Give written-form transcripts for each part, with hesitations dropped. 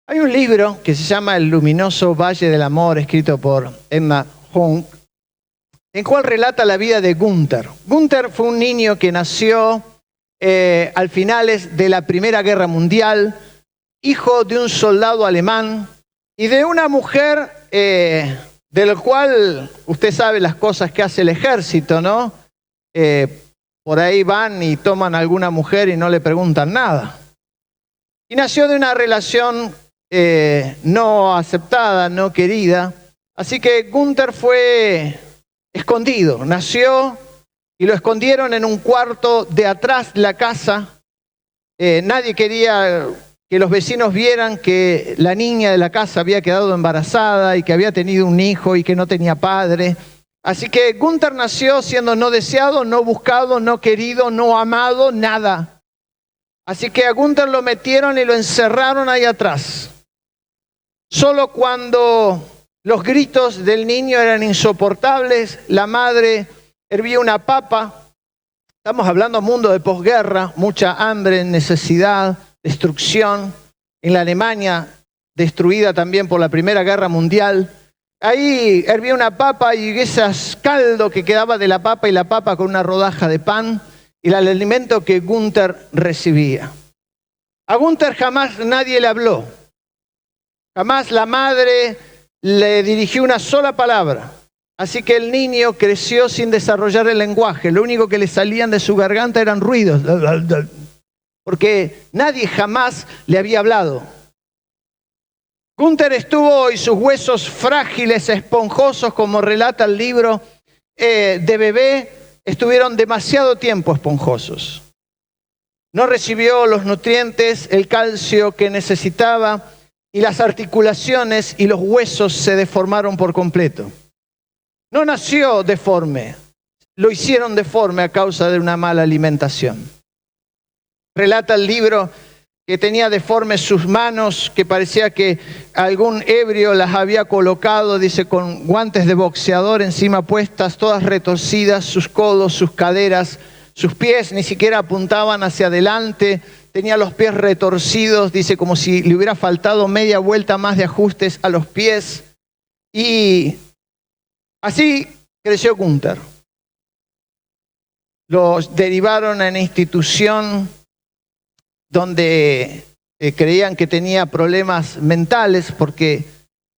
Hay un libro que se llama El luminoso Valle del Amor, escrito por Emma Hunk, en el cual relata la vida de Gunther. Gunther fue un niño que nació al finales de la Primera Guerra Mundial, hijo de un soldado alemán y de una mujer de lo cual usted sabe las cosas que hace el ejército, ¿no? Por ahí van y toman a alguna mujer y no le preguntan nada. Y nació de una relación no aceptada, no querida. Así que Gunther fue escondido. Nació y lo escondieron en un cuarto de atrás de la casa. Nadie quería que los vecinos vieran que la niña de la casa había quedado embarazada y que había tenido un hijo y que no tenía padre. Así que Gunther nació siendo no deseado, no buscado, no querido, no amado, nada. Así que a Gunther lo metieron y lo encerraron ahí atrás. Solo cuando los gritos del niño eran insoportables, la madre hervía una papa. Estamos hablando de un mundo de posguerra, mucha hambre, necesidad, destrucción. En la Alemania, destruida también por la Primera Guerra Mundial. Ahí hervía una papa y ese caldo que quedaba de la papa y la papa con una rodaja de pan y el alimento que Gunther recibía. A Gunther jamás nadie le habló. Jamás la madre le dirigió una sola palabra. Así que el niño creció sin desarrollar el lenguaje. Lo único que le salían de su garganta eran ruidos. Porque nadie jamás le había hablado. Gunther estuvo y sus huesos frágiles, esponjosos, como relata el libro, de bebé, estuvieron demasiado tiempo esponjosos. No recibió los nutrientes, el calcio que necesitaba y las articulaciones y los huesos se deformaron por completo. No nació deforme, lo hicieron deforme a causa de una mala alimentación. Relata el libro que tenía deformes sus manos, que parecía que algún ebrio las había colocado, dice, con guantes de boxeador encima puestas, todas retorcidas, sus codos, sus caderas, sus pies ni siquiera apuntaban hacia adelante, tenía los pies retorcidos, dice, como si le hubiera faltado media vuelta más de ajustes a los pies. Y así creció Gunther. Los derivaron a una institución donde creían que tenía problemas mentales porque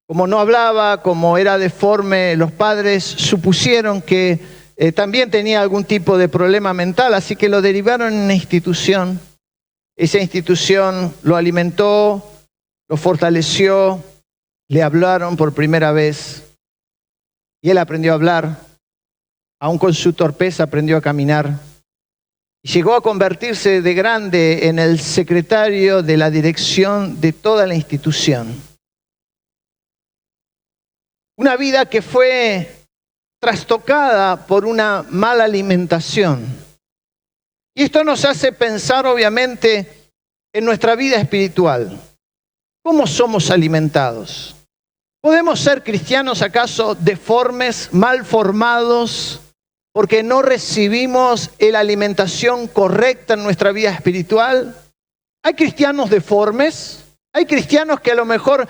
como no hablaba, como era deforme, los padres supusieron que también tenía algún tipo de problema mental, así que lo derivaron a una institución. Esa institución lo alimentó, lo fortaleció, le hablaron por primera vez y él aprendió a hablar, aún con su torpeza aprendió a caminar. Llegó a convertirse de grande en el secretario de la dirección de toda la institución. Una vida que fue trastocada por una mala alimentación. Y esto nos hace pensar, obviamente, en nuestra vida espiritual. ¿Cómo somos alimentados? ¿Podemos ser cristianos acaso deformes, mal formados, porque no recibimos la alimentación correcta en nuestra vida espiritual? ¿Hay cristianos deformes? ¿Hay cristianos que a lo mejor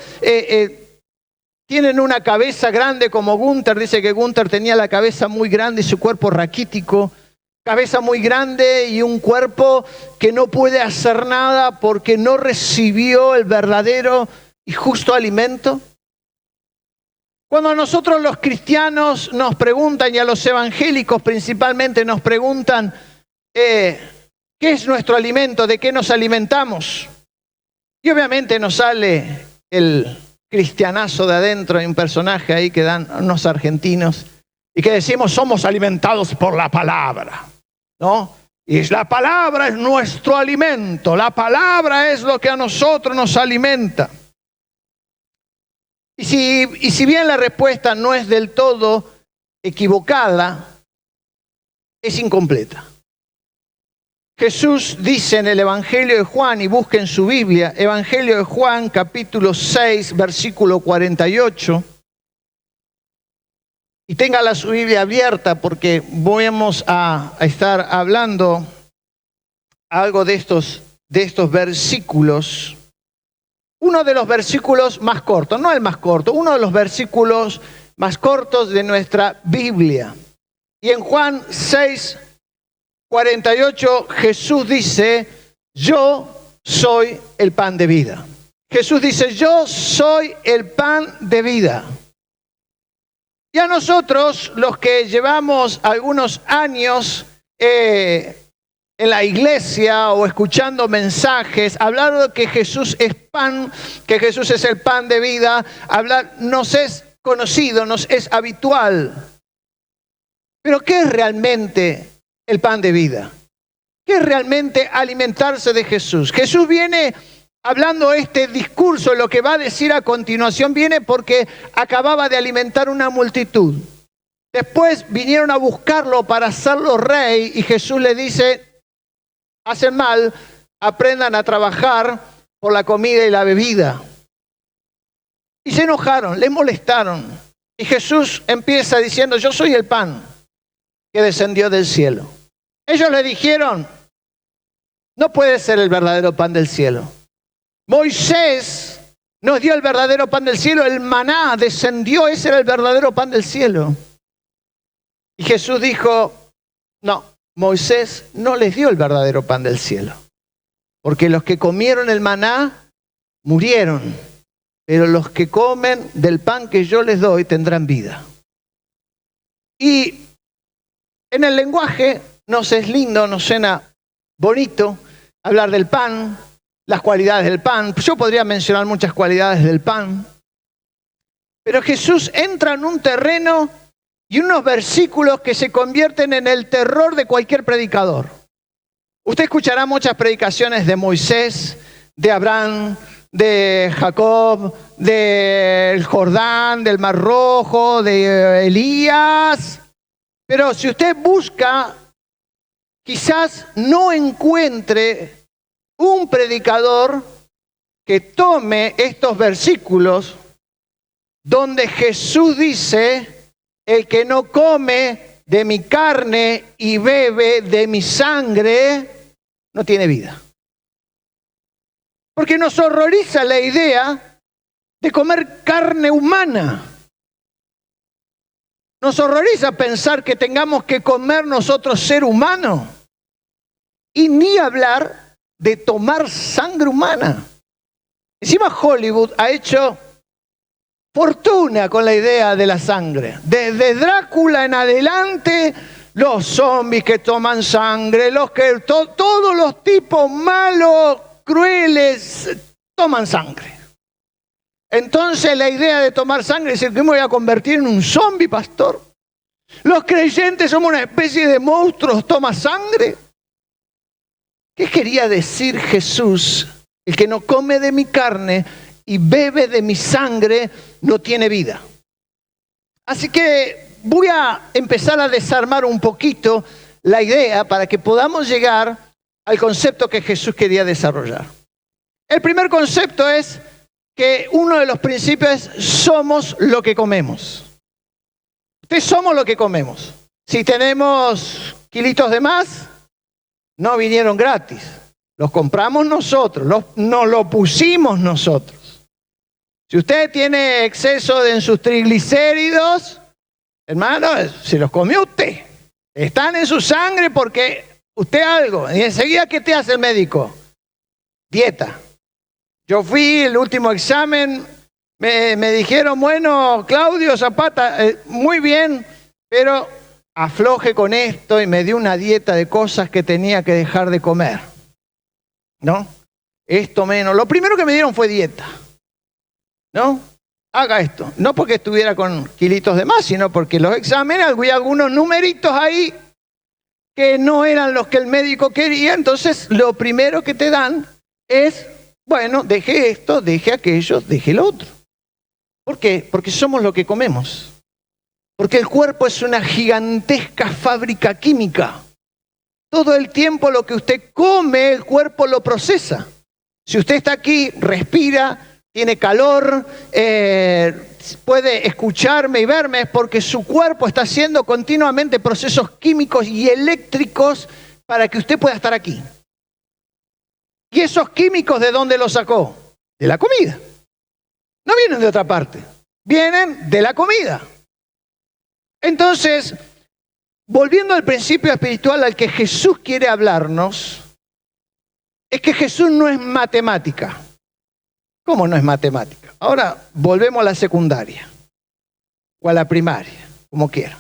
tienen una cabeza grande como Gunther? Dice que Gunther tenía la cabeza muy grande y su cuerpo raquítico. Cabeza muy grande y un cuerpo que no puede hacer nada porque no recibió el verdadero y justo alimento. Cuando a nosotros los cristianos nos preguntan, y a los evangélicos principalmente nos preguntan, ¿qué es nuestro alimento? ¿De qué nos alimentamos? Y obviamente nos sale el cristianazo de adentro, hay un personaje ahí que dan unos argentinos y que decimos somos alimentados por la palabra, ¿no? Y la palabra es nuestro alimento, la palabra es lo que a nosotros nos alimenta. Y si bien la respuesta no es del todo equivocada, es incompleta. Jesús dice en el Evangelio de Juan, y busquen su Biblia, Evangelio de Juan, capítulo 6, versículo 48. Y téngala su Biblia abierta porque vamos a estar hablando algo de estos versículos. uno de los versículos más cortos, no el más corto, uno de los versículos más cortos de nuestra Biblia. Y en Juan 6:48 Jesús dice, yo soy el pan de vida. Jesús dice, yo soy el pan de vida. Y a nosotros, los que llevamos algunos años en la iglesia o escuchando mensajes, hablar de que Jesús es pan, que Jesús es el pan de vida, hablar nos es conocido, nos es habitual. Pero ¿qué es realmente el pan de vida? ¿Qué es realmente alimentarse de Jesús? Jesús viene hablando este discurso, lo que va a decir a continuación, viene porque acababa de alimentar una multitud. Después vinieron a buscarlo para hacerlo rey y Jesús le dice, hacen mal, aprendan a trabajar por la comida y la bebida. Y se enojaron, les molestaron. Y Jesús empieza diciendo, yo soy el pan que descendió del cielo. Ellos le dijeron, no puede ser el verdadero pan del cielo. Moisés nos dio el verdadero pan del cielo, el maná descendió, ese era el verdadero pan del cielo. Y Jesús dijo, no, Moisés no les dio el verdadero pan del cielo, porque los que comieron el maná murieron, pero los que comen del pan que yo les doy tendrán vida. Y en el lenguaje nos es lindo, nos suena bonito hablar del pan, las cualidades del pan. Yo podría mencionar muchas cualidades del pan. Pero Jesús entra en un terreno y unos versículos que se convierten en el terror de cualquier predicador. Usted escuchará muchas predicaciones de Moisés, de Abraham, de Jacob, del Jordán, del Mar Rojo, de Elías. Pero si usted busca, quizás no encuentre un predicador que tome estos versículos donde Jesús dice, el que no come de mi carne y bebe de mi sangre, no tiene vida. Porque nos horroriza la idea de comer carne humana. Nos horroriza pensar que tengamos que comer nosotros ser humano. Y ni hablar de tomar sangre humana. Encima Hollywood ha hecho fortuna con la idea de la sangre. Desde Drácula en adelante, los zombies que toman sangre, todos los tipos malos, crueles, toman sangre. Entonces la idea de tomar sangre es decir, que me voy a convertir en un zombie, pastor. Los creyentes somos una especie de monstruos, toma sangre. ¿Qué quería decir Jesús? El que no come de mi carne y bebe de mi sangre no tiene vida. Así que voy a empezar a desarmar un poquito la idea para que podamos llegar al concepto que Jesús quería desarrollar. El primer concepto es que uno de los principios es somos lo que comemos. Ustedes somos lo que comemos. Si tenemos kilitos de más, no vinieron gratis, los compramos nosotros, nos lo pusimos nosotros. Si usted tiene exceso en sus triglicéridos, hermano, se los comió usted. Están en su sangre porque usted algo. Y enseguida, ¿qué te hace el médico? Dieta. Yo fui, el último examen, me dijeron, bueno, Claudio Zapata, muy bien, pero afloje con esto y me dio una dieta de cosas que tenía que dejar de comer. ¿No? Esto menos. Lo primero que me dieron fue dieta. ¿No? Haga esto. No porque estuviera con kilitos de más, sino porque los exámenes, había algunos numeritos ahí que no eran los que el médico quería. Entonces, lo primero que te dan es, bueno, deje esto, deje aquello, deje lo otro. ¿Por qué? Porque somos lo que comemos. Porque el cuerpo es una gigantesca fábrica química. Todo el tiempo lo que usted come, el cuerpo lo procesa. Si usted está aquí, respira, tiene calor, puede escucharme y verme, es porque su cuerpo está haciendo continuamente procesos químicos y eléctricos para que usted pueda estar aquí. ¿Y esos químicos de dónde los sacó? De la comida. No vienen de otra parte. Vienen de la comida. Entonces, volviendo al principio espiritual al que Jesús quiere hablarnos, es que Jesús no es matemática. ¿Cómo no es matemática? Ahora volvemos a la secundaria o a la primaria, como quiera.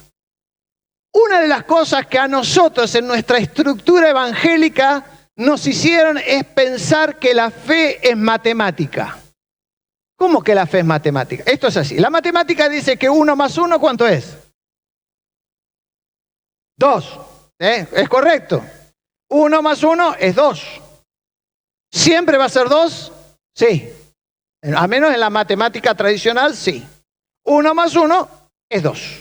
Una de las cosas que a nosotros en nuestra estructura evangélica nos hicieron es pensar que la fe es matemática. ¿Cómo que la fe es matemática? Esto es así. La matemática dice que 1 más 1, ¿cuánto es? 2. ¿Es correcto? 1 más 1 es 2. ¿Siempre va a ser 2? Sí. A menos en la matemática tradicional, sí. 1 más 1 es 2.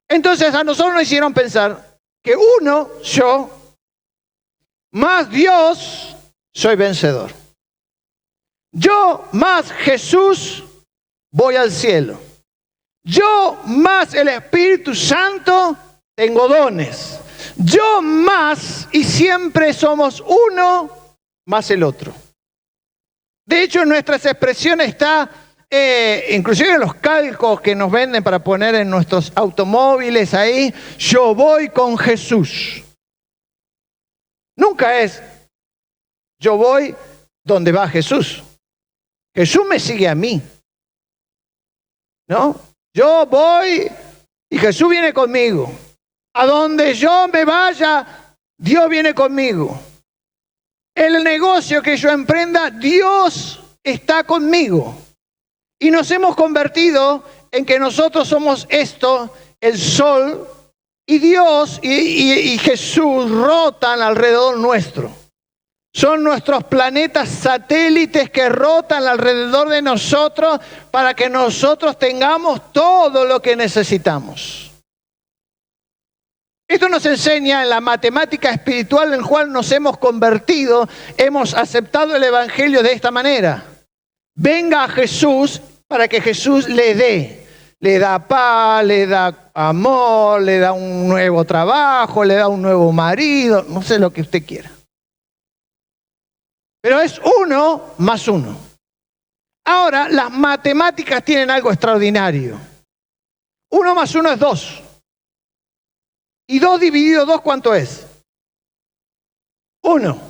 Entonces a nosotros nos hicieron pensar que 1, yo, más Dios, soy vencedor. Yo más Jesús, voy al cielo. Yo más el Espíritu Santo, tengo dones. Yo más, y siempre somos uno más el otro. De hecho, en nuestras expresiones está, inclusive en los calcos que nos venden para poner en nuestros automóviles ahí, yo voy con Jesús. Nunca es, yo voy donde va Jesús. Jesús me sigue a mí. ¿No? Yo voy y Jesús viene conmigo. A donde yo me vaya, Dios viene conmigo. El negocio que yo emprenda, Dios está conmigo. Y nos hemos convertido en que nosotros somos esto, el sol, y Dios y Jesús rotan alrededor nuestro. Son nuestros planetas satélites que rotan alrededor de nosotros para que nosotros tengamos todo lo que necesitamos. Esto nos enseña en la matemática espiritual en la cual nos hemos convertido, hemos aceptado el Evangelio de esta manera. Venga a Jesús para que Jesús le dé. Le da paz, le da amor, le da un nuevo trabajo, le da un nuevo marido, no sé lo que usted quiera. Pero es 1 más 1. Ahora, las matemáticas tienen algo extraordinario. 1 más 1 es 2. ¿Y 2 dividido 2 cuánto es? 1.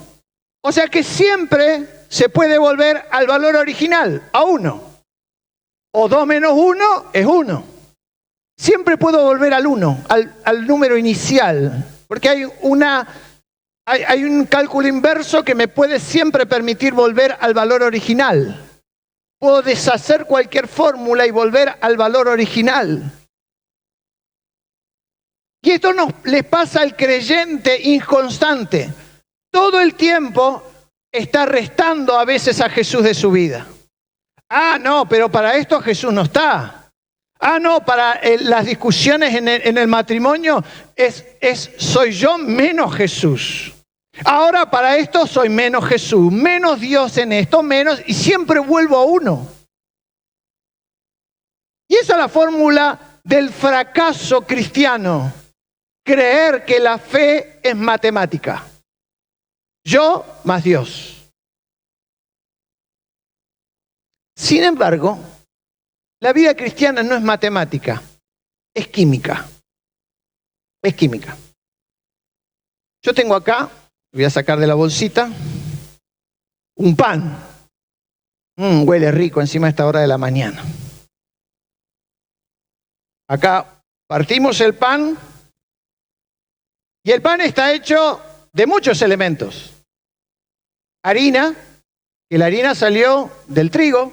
O sea que siempre se puede volver al valor original, a 1. O 2 menos 1 es 1. Siempre puedo volver al 1, al número inicial. Porque hay un cálculo inverso que me puede siempre permitir volver al valor original. Puedo deshacer cualquier fórmula y volver al valor original. Y esto le pasa al creyente inconstante. Todo el tiempo está restando a veces a Jesús de su vida. Ah, no, pero para esto Jesús no está. Ah, no, para las discusiones en el matrimonio soy yo menos Jesús. Ahora para esto soy menos Jesús, menos Dios en esto, menos, y siempre vuelvo a 1. Y esa es la fórmula del fracaso cristiano. Creer que la fe es matemática. Yo más Dios. Sin embargo, la vida cristiana no es matemática, es química. Es química. Yo tengo acá, voy a sacar de la bolsita, un pan. Huele rico encima a esta hora de la mañana. Acá partimos el pan y el pan está hecho de muchos elementos. Harina, que la harina salió del trigo,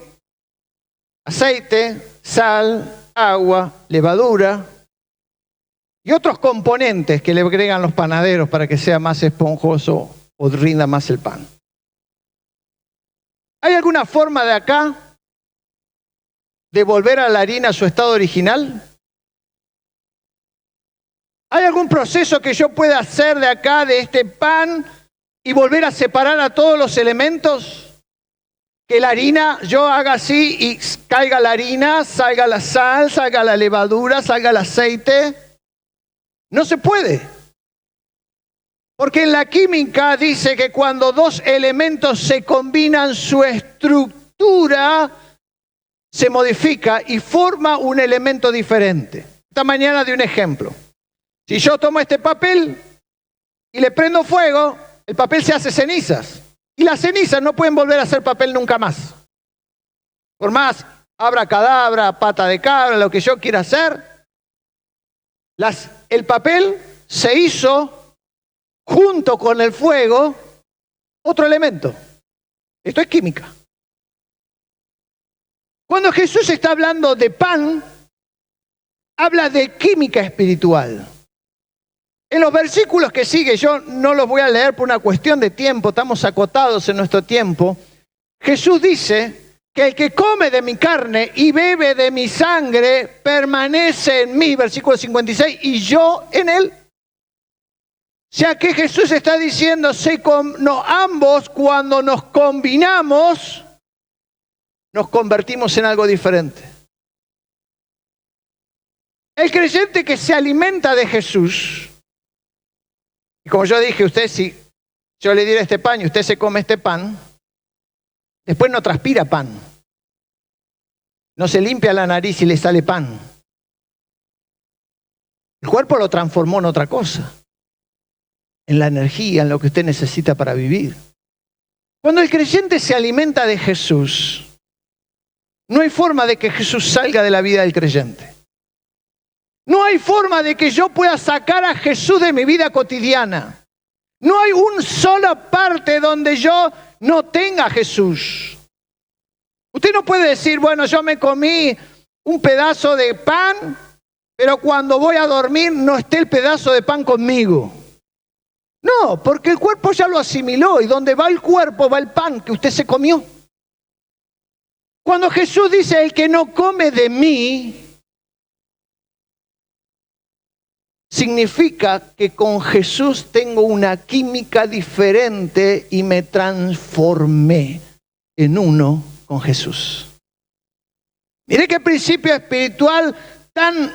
aceite, sal, agua, levadura y otros componentes que le agregan los panaderos para que sea más esponjoso o rinda más el pan. ¿Hay alguna forma de acá de volver a la harina a su estado original? ¿Hay algún proceso que yo pueda hacer de acá, de este pan, y volver a separar a todos los elementos? Que la harina, yo haga así y caiga la harina, salga la sal, salga la levadura, salga el aceite. No se puede. Porque en la química dice que cuando dos elementos se combinan, su estructura se modifica y forma un elemento diferente. Esta mañana di un ejemplo. Si yo tomo este papel y le prendo fuego, el papel se hace cenizas. Y las cenizas no pueden volver a ser papel nunca más. Por más abracadabra, pata de cabra, lo que yo quiera hacer, el papel se hizo junto con el fuego otro elemento. Esto es química. Cuando Jesús está hablando de pan, habla de química espiritual. En los versículos que sigue, yo no los voy a leer por una cuestión de tiempo, estamos acotados en nuestro tiempo. Jesús dice que el que come de mi carne y bebe de mi sangre permanece en mí, versículo 56, y yo en él. O sea que Jesús está diciendo, ambos cuando nos combinamos, nos convertimos en algo diferente. El creyente que se alimenta de Jesús, y como yo dije, si yo le diera este pan y usted se come este pan, después no transpira pan. No se limpia la nariz y le sale pan. El cuerpo lo transformó en otra cosa. En la energía, en lo que usted necesita para vivir. Cuando el creyente se alimenta de Jesús, no hay forma de que Jesús salga de la vida del creyente. No hay forma de que yo pueda sacar a Jesús de mi vida cotidiana. No hay una sola parte donde yo no tenga a Jesús. Usted no puede decir, bueno, yo me comí un pedazo de pan, pero cuando voy a dormir no esté el pedazo de pan conmigo. No, porque el cuerpo ya lo asimiló y donde va el cuerpo va el pan que usted se comió. Cuando Jesús dice, el que no come de mí, significa que con Jesús tengo una química diferente y me transformé en uno con Jesús. Mire qué principio espiritual tan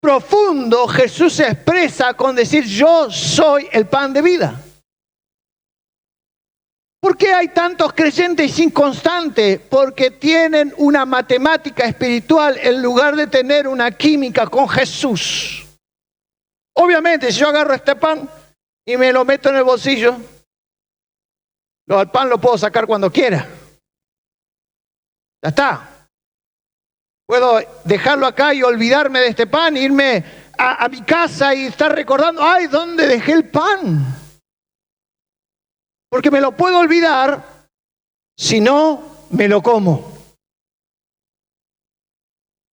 profundo Jesús se expresa con decir, yo soy el pan de vida. ¿Por qué hay tantos creyentes inconstantes? Porque tienen una matemática espiritual en lugar de tener una química con Jesús. Obviamente, si yo agarro este pan y me lo meto en el bolsillo, el pan lo puedo sacar cuando quiera. Ya está. Puedo dejarlo acá y olvidarme de este pan, irme a mi casa y estar recordando, ay, ¿dónde dejé el pan? Porque me lo puedo olvidar, si no, me lo como.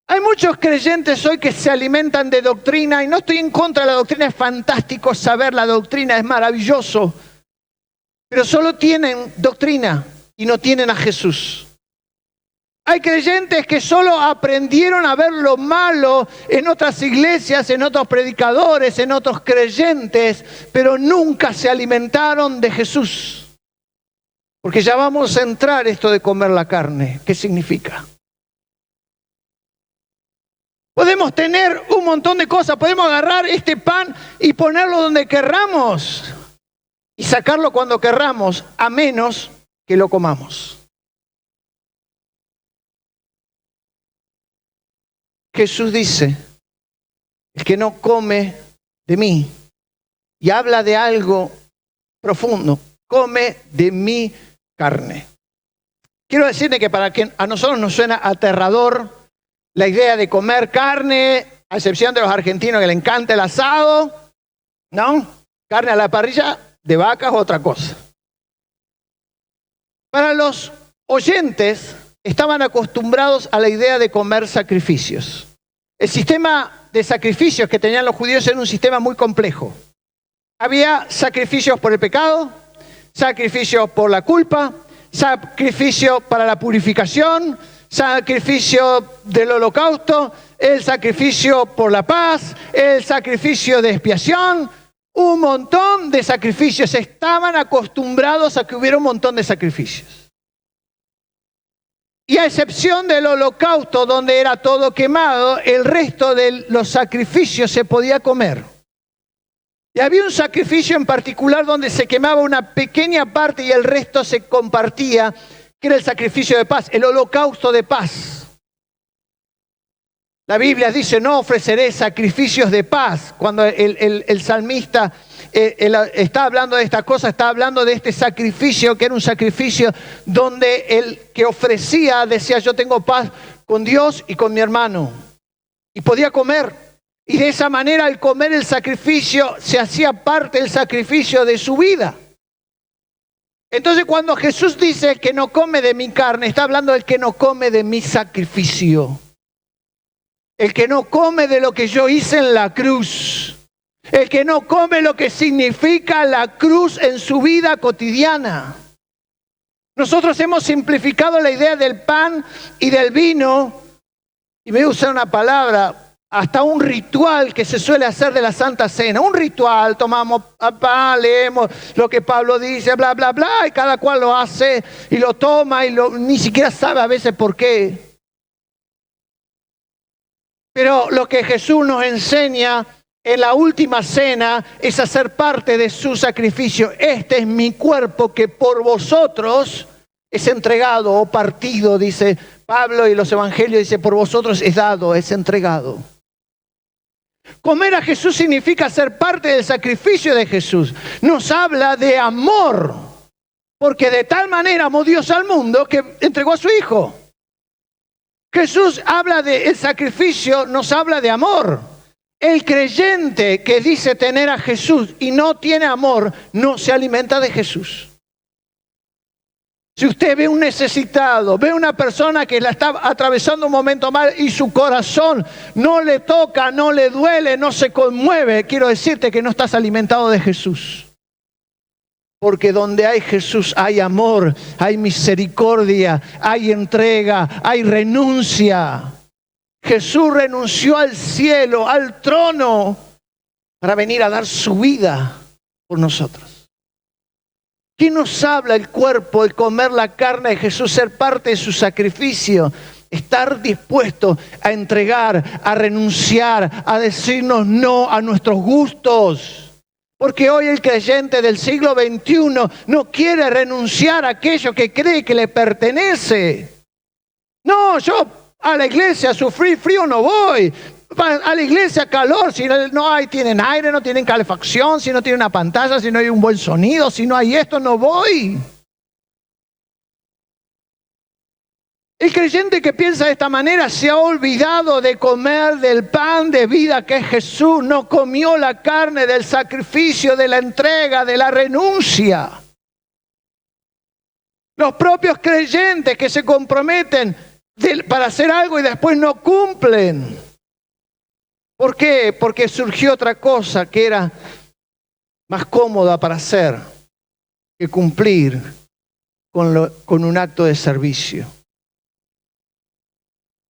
Hay muchos creyentes hoy que se alimentan de doctrina, y no estoy en contra de la doctrina, es fantástico saber la doctrina, es maravilloso, pero solo tienen doctrina y no tienen a Jesús. Hay creyentes que solo aprendieron a ver lo malo en otras iglesias, en otros predicadores, en otros creyentes, pero nunca se alimentaron de Jesús. Porque ya vamos a entrar esto de comer la carne. ¿Qué significa? Podemos tener un montón de cosas, podemos agarrar este pan y ponerlo donde querramos y sacarlo cuando querramos, a menos que lo comamos. Jesús dice, el que no come de mí, y habla de algo profundo, come de mi carne. Quiero decirle que para que a nosotros nos suena aterrador la idea de comer carne, a excepción de los argentinos que le encanta el asado, ¿no? Carne a la parrilla de vaca es otra cosa. Para los oyentes, estaban acostumbrados a la idea de comer sacrificios. El sistema de sacrificios que tenían los judíos era un sistema muy complejo. Había sacrificios por el pecado, sacrificios por la culpa, sacrificio para la purificación, sacrificio del holocausto, el sacrificio por la paz, el sacrificio de expiación, un montón de sacrificios. Estaban acostumbrados a que hubiera un montón de sacrificios. Y a excepción del holocausto, donde era todo quemado, el resto de los sacrificios se podía comer. Y había un sacrificio en particular donde se quemaba una pequeña parte y el resto se compartía, que era el sacrificio de paz, el holocausto de paz. La Biblia dice, no ofreceré sacrificios de paz. Cuando el salmista está hablando de esta cosa, está hablando de este sacrificio, que era un sacrificio donde el que ofrecía decía, yo tengo paz con Dios y con mi hermano. Y podía comer. Y de esa manera, al comer el sacrificio, se hacía parte del sacrificio de su vida. Entonces, cuando Jesús dice, el que no come de mi carne, está hablando del que no come de mi sacrificio. El que no come de lo que yo hice en la cruz. El que no come lo que significa la cruz en su vida cotidiana. Nosotros hemos simplificado la idea del pan y del vino, y me voy a usar una palabra, hasta un ritual que se suele hacer de la Santa Cena. Un ritual, tomamos pan, leemos lo que Pablo dice, bla, bla, bla, y cada cual lo hace y lo toma y ni siquiera sabe a veces por qué. Pero lo que Jesús nos enseña en la última cena es hacer parte de su sacrificio. Este es mi cuerpo que por vosotros es entregado o partido, dice Pablo, y los evangelios dice, por vosotros es dado, es entregado. Comer a Jesús significa ser parte del sacrificio de Jesús. Nos habla de amor, porque de tal manera amó Dios al mundo que entregó a su Hijo. Jesús habla del sacrificio, nos habla de amor. El creyente que dice tener a Jesús y no tiene amor, no se alimenta de Jesús. Si usted ve un necesitado, ve una persona que la está atravesando un momento mal y su corazón no le toca, no le duele, no se conmueve, quiero decirte que no estás alimentado de Jesús. Porque donde hay Jesús hay amor, hay misericordia, hay entrega, hay renuncia. Jesús renunció al cielo, al trono, para venir a dar su vida por nosotros. ¿Qué nos habla el cuerpo, el comer la carne de Jesús, ser parte de su sacrificio? Estar dispuesto a entregar, a renunciar, a decirnos no a nuestros gustos. Porque hoy el creyente del siglo XXI no quiere renunciar a aquello que cree que le pertenece. No, yo a la iglesia a sufrir frío no voy. A la iglesia calor, si no hay, tienen aire, no tienen calefacción, si no tienen una pantalla, si no hay un buen sonido, si no hay esto, no voy. El creyente que piensa de esta manera se ha olvidado de comer del pan de vida que es Jesús. No comió la carne del sacrificio, de la entrega, de la renuncia. Los propios creyentes que se comprometen para hacer algo y después no cumplen. ¿Por qué? Porque surgió otra cosa que era más cómoda para hacer que cumplir con un acto de servicio.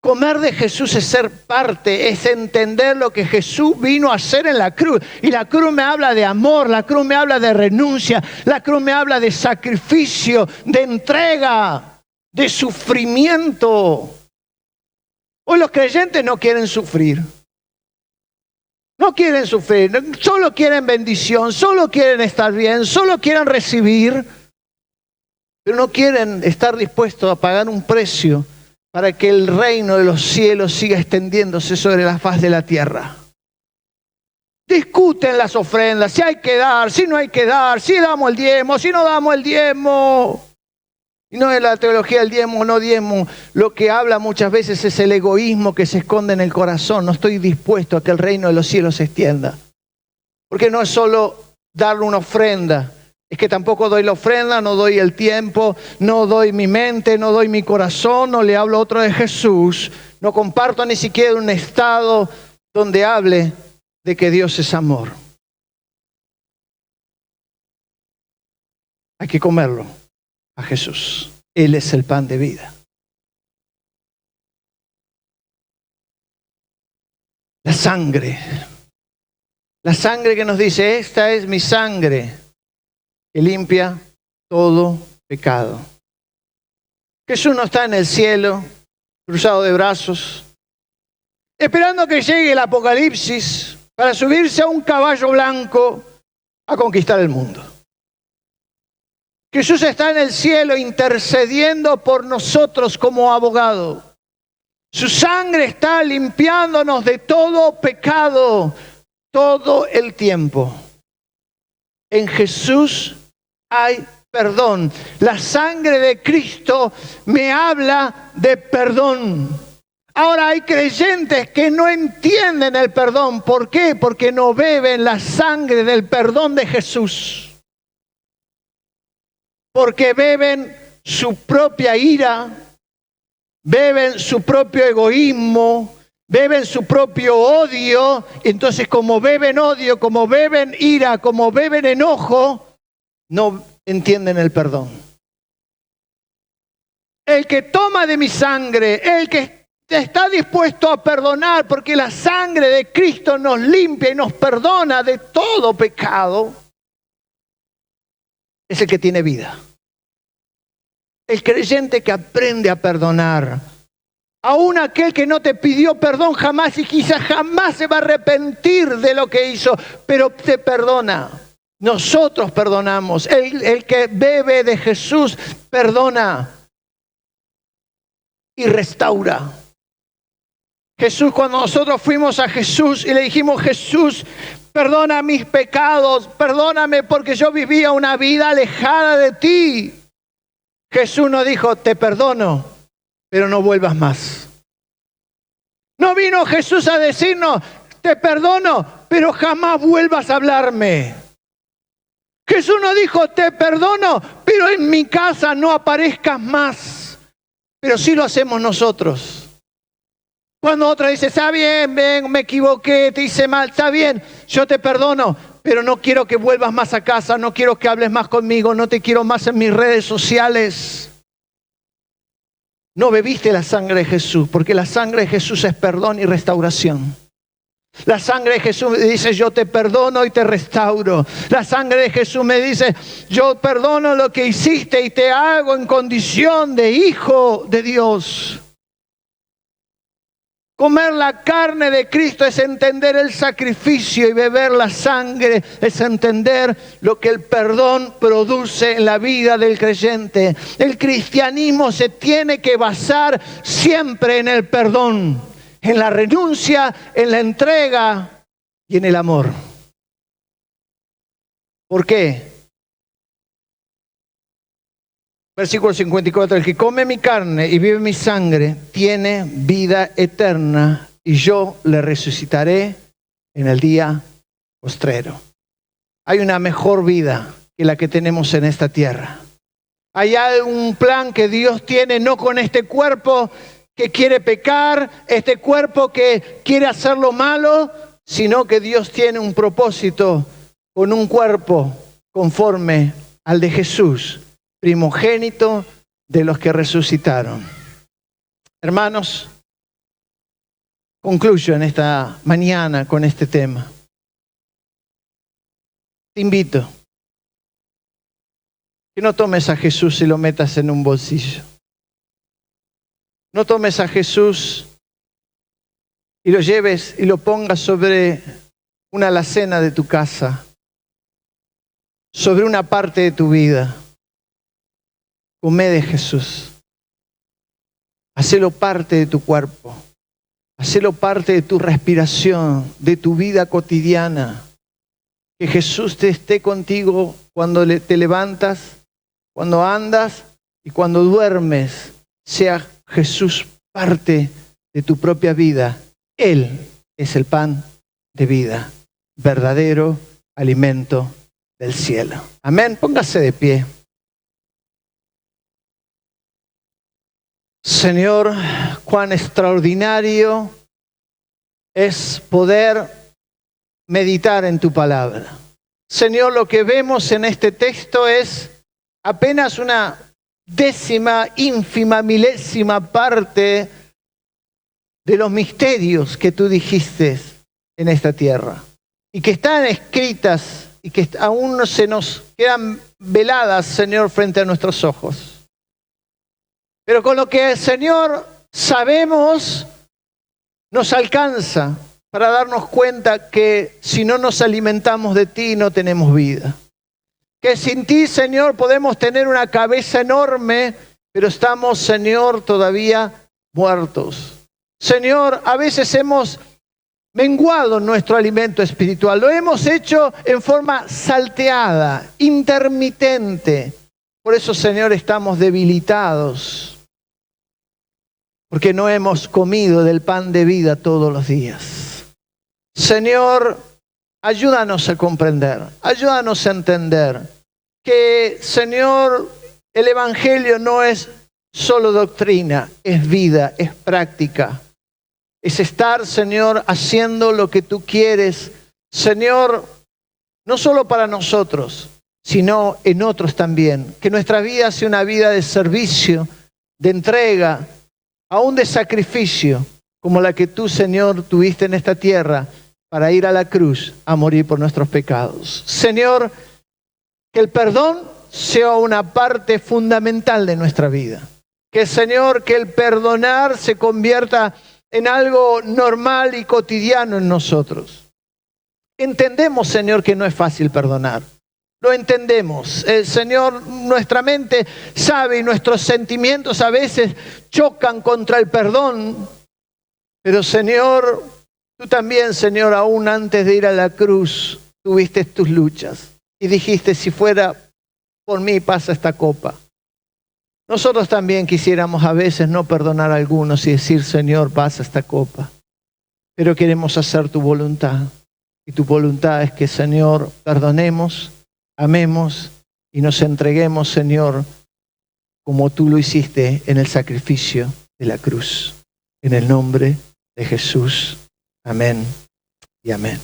Comer de Jesús es ser parte, es entender lo que Jesús vino a hacer en la cruz. Y la cruz me habla de amor, la cruz me habla de renuncia, la cruz me habla de sacrificio, de entrega, de sufrimiento. Hoy los creyentes no quieren sufrir. No quieren sufrir, solo quieren bendición, solo quieren estar bien, solo quieren recibir, pero no quieren estar dispuestos a pagar un precio para que el reino de los cielos siga extendiéndose sobre la faz de la tierra. Discuten las ofrendas, si hay que dar, si no hay que dar, si damos el diezmo, si no damos el diezmo. Y no es la teología del diezmo o no diezmo. Lo que habla muchas veces es el egoísmo que se esconde en el corazón. No estoy dispuesto a que el reino de los cielos se extienda. Porque no es solo darle una ofrenda. Es que tampoco doy la ofrenda, no doy el tiempo, no doy mi mente, no doy mi corazón, no le hablo otro de Jesús. No comparto ni siquiera un estado donde hable de que Dios es amor. Hay que comerlo. A Jesús. Él es el pan de vida. La sangre. La sangre que nos dice, esta es mi sangre que limpia todo pecado. Jesús no está en el cielo, cruzado de brazos, esperando que llegue el apocalipsis para subirse a un caballo blanco a conquistar el mundo. Jesús está en el cielo intercediendo por nosotros como abogado. Su sangre está limpiándonos de todo pecado todo el tiempo. En Jesús hay perdón. La sangre de Cristo me habla de perdón. Ahora hay creyentes que no entienden el perdón. ¿Por qué? Porque no beben la sangre del perdón de Jesús. Porque beben su propia ira, beben su propio egoísmo, beben su propio odio. Entonces, como beben odio, como beben ira, como beben enojo, no entienden el perdón. El que toma de mi sangre, el que está dispuesto a perdonar, porque la sangre de Cristo nos limpia y nos perdona de todo pecado, es el que tiene vida. El creyente que aprende a perdonar. Aún aquel que no te pidió perdón jamás y quizás jamás se va a arrepentir de lo que hizo, pero te perdona. Nosotros perdonamos. El que bebe de Jesús perdona y restaura. Jesús, cuando nosotros fuimos a Jesús y le dijimos, Jesús, perdona mis pecados, perdóname porque yo vivía una vida alejada de ti. Jesús nos dijo, te perdono, pero no vuelvas más. No vino Jesús a decirnos, te perdono, pero jamás vuelvas a hablarme. Jesús nos dijo, te perdono, pero en mi casa no aparezcas más. Pero sí lo hacemos nosotros. Cuando otra dice, está bien, ven, me equivoqué, te hice mal, está bien, yo te perdono, pero no quiero que vuelvas más a casa, no quiero que hables más conmigo, no te quiero más en mis redes sociales. No bebiste la sangre de Jesús, porque la sangre de Jesús es perdón y restauración. La sangre de Jesús me dice, yo te perdono y te restauro. La sangre de Jesús me dice, yo perdono lo que hiciste y te hago en condición de hijo de Dios. Comer la carne de Cristo es entender el sacrificio y beber la sangre es entender lo que el perdón produce en la vida del creyente. El cristianismo se tiene que basar siempre en el perdón, en la renuncia, en la entrega y en el amor. ¿Por qué? Versículo 54, el que come mi carne y vive mi sangre tiene vida eterna y yo le resucitaré en el día postrero. Hay una mejor vida que la que tenemos en esta tierra. Hay un plan que Dios tiene, no con este cuerpo que quiere pecar, este cuerpo que quiere hacer lo malo, sino que Dios tiene un propósito con un cuerpo conforme al de Jesús, primogénito de los que resucitaron. Hermanos, concluyo en esta mañana con este tema. Te invito que no tomes a Jesús y lo metas en un bolsillo. No tomes a Jesús y lo lleves y lo pongas sobre una alacena de tu casa, sobre una parte de tu vida. Come de Jesús. Hacelo parte de tu cuerpo. Hacelo parte de tu respiración, de tu vida cotidiana. Que Jesús te esté contigo cuando te levantas, cuando andas y cuando duermes. Sea Jesús parte de tu propia vida. Él es el pan de vida, verdadero alimento del cielo. Amén. Póngase de pie. Señor, cuán extraordinario es poder meditar en tu palabra. Señor, lo que vemos en este texto es apenas una décima, ínfima, milésima parte de los misterios que tú dijiste en esta tierra y que están escritas y que aún no se nos quedan veladas, Señor, frente a nuestros ojos. Pero con lo que, Señor, sabemos, nos alcanza para darnos cuenta que si no nos alimentamos de ti, no tenemos vida. Que sin ti, Señor, podemos tener una cabeza enorme, pero estamos, Señor, todavía muertos. Señor, a veces hemos menguado nuestro alimento espiritual. Lo hemos hecho en forma salteada, intermitente. Por eso, Señor, estamos debilitados. Porque no hemos comido del pan de vida todos los días. Señor, ayúdanos a comprender, ayúdanos a entender que, Señor, el Evangelio no es solo doctrina, es vida, es práctica. Es estar, Señor, haciendo lo que tú quieres, Señor, no solo para nosotros, sino en otros también. Que nuestra vida sea una vida de servicio, de entrega, aún de sacrificio, como la que tú, Señor, tuviste en esta tierra para ir a la cruz a morir por nuestros pecados. Señor, que el perdón sea una parte fundamental de nuestra vida. Que, Señor, que el perdonar se convierta en algo normal y cotidiano en nosotros. Entendemos, Señor, que no es fácil perdonar. Lo entendemos. Señor, nuestra mente sabe y nuestros sentimientos a veces chocan contra el perdón. Pero, Señor, tú también, Señor, aún antes de ir a la cruz, tuviste tus luchas. Y dijiste, si fuera por mí, pasa esta copa. Nosotros también quisiéramos a veces no perdonar a algunos y decir, Señor, pasa esta copa. Pero queremos hacer tu voluntad. Y tu voluntad es que, Señor, perdonemos, amemos y nos entreguemos, Señor, como tú lo hiciste en el sacrificio de la cruz. En el nombre de Jesús. Amén y amén.